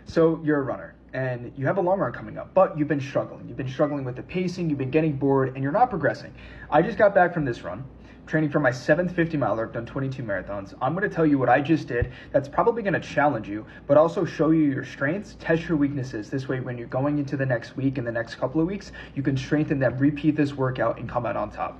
So you're a runner and you have a long run coming up, but you've been struggling. You've been struggling with the pacing, you've been getting bored, and you're not progressing. I just got back from this run, training for my 7th 50 miler. I've done 22 marathons. I'm going to tell you what I just did that's probably going to challenge you, but also show you your strengths, test your weaknesses. This way, when you're going into the next week and the next couple of weeks, you can strengthen them, repeat this workout, and come out on top.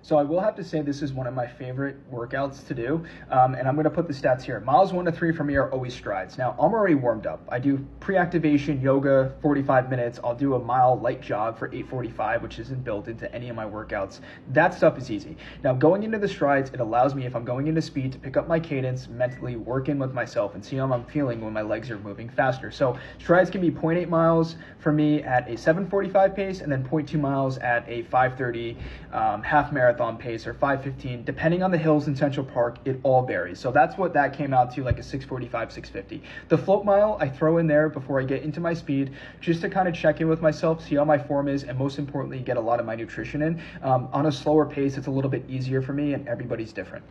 So I will have to say this is one of my favorite workouts to do, and I'm going to put the stats here. Miles 1 to 3 for me are always strides. Now, I'm already warmed up. I do pre-activation yoga, 45 minutes. I'll do a mile light jog for 8:45, which isn't built into any of my workouts. That stuff is easy. Now, going into the strides, it allows me, if I'm going into speed, to pick up my cadence, mentally work in with myself, and see how I'm feeling when my legs are moving faster. So strides can be 0.8 miles for me at a 7:45 pace, and then 0.2 miles at a 5:30 half marathon pace, or 5:15, depending on the hills in Central Park. It all varies. So that's what that came out to, like a 6:45, 6:50. The float mile I throw in there before I get into my speed, just to kind of check in with myself, see how my form is, and most importantly, get a lot of my nutrition in. On a slower pace, it's a little bit easier for me, and everybody's different.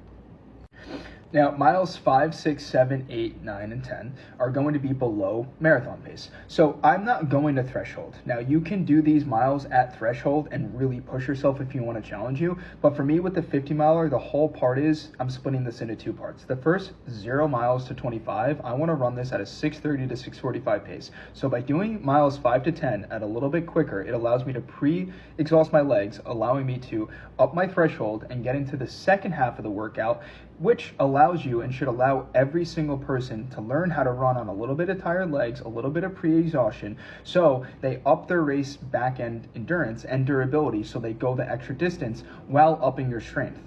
Now, miles 5, 6, 7, 8, 9, and 10 are going to be below marathon pace. So I'm not going to threshold. Now, you can do these miles at threshold and really push yourself if you want to challenge you. But for me, with the 50 miler, the whole part is I'm splitting this into 2 parts. The first 0 miles to 25, I want to run this at a 6:30 to 6:45 pace. So by doing miles 5 to 10 at a little bit quicker, it allows me to pre-exhaust my legs, allowing me to up my threshold and get into the second half of the workout, which allows you and should allow every single person to learn how to run on a little bit of tired legs, a little bit of pre-exhaustion, so they up their race back end endurance and durability, so they go the extra distance while upping your strength.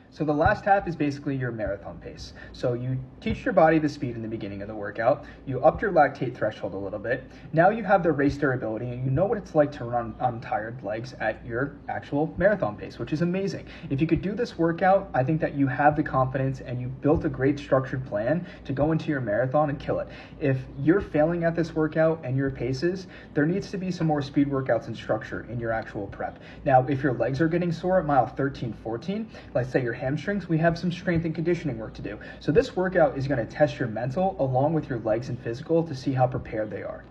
So the last half is basically your marathon pace. So you teach your body the speed in the beginning of the workout, you upped your lactate threshold a little bit, now you have the race durability and you know what it's like to run on tired legs at your actual marathon pace, which is amazing. If you could do this workout, I think that you have the confidence and you built a great structured plan to go into your marathon and kill it. If you're failing at this workout and your paces, there needs to be some more speed workouts and structure in your actual prep. Now, if your legs are getting sore at mile 13, 14, let's say your hamstrings, we have some strength and conditioning work to do. So this workout is going to test your mental along with your legs and physical to see how prepared they are.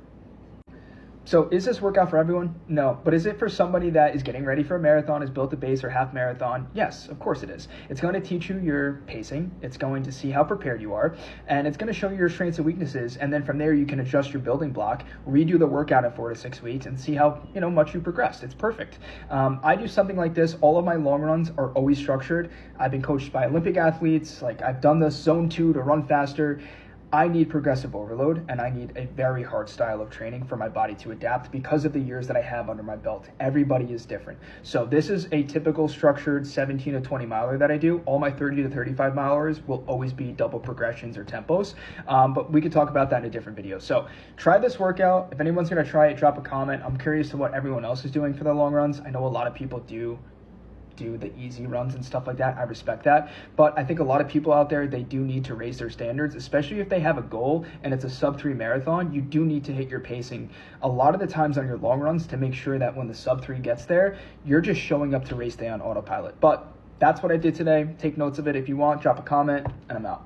So is this workout for everyone? No. But is it for somebody that is getting ready for a marathon, has built a base or half marathon? Yes, of course it is. It's going to teach you your pacing. It's going to see how prepared you are. And it's going to show you your strengths and weaknesses. And then from there, you can adjust your building block, redo the workout in 4 to 6 weeks, and see how much you progressed. It's perfect. I do something like this. All of my long runs are always structured. I've been coached by Olympic athletes. Like, I've done this zone 2 to run faster. I need progressive overload, and I need a very hard style of training for my body to adapt because of the years that I have under my belt. Everybody is different. So this is a typical structured 17 to 20 miler that I do. All my 30 to 35 milers will always be double progressions or tempos, but we could talk about that in a different video. So try this workout. If anyone's going to try it, drop a comment. I'm curious to what everyone else is doing for their long runs. I know a lot of people do the easy runs and stuff like that. I respect that. But I think a lot of people out there, they do need to raise their standards, especially if they have a goal and it's a sub-3 marathon. You do need to hit your pacing a lot of the times on your long runs to make sure that when the sub-3 gets there, you're just showing up to race day on autopilot. But that's what I did today. Take notes of it if you want. Drop a comment, and I'm out.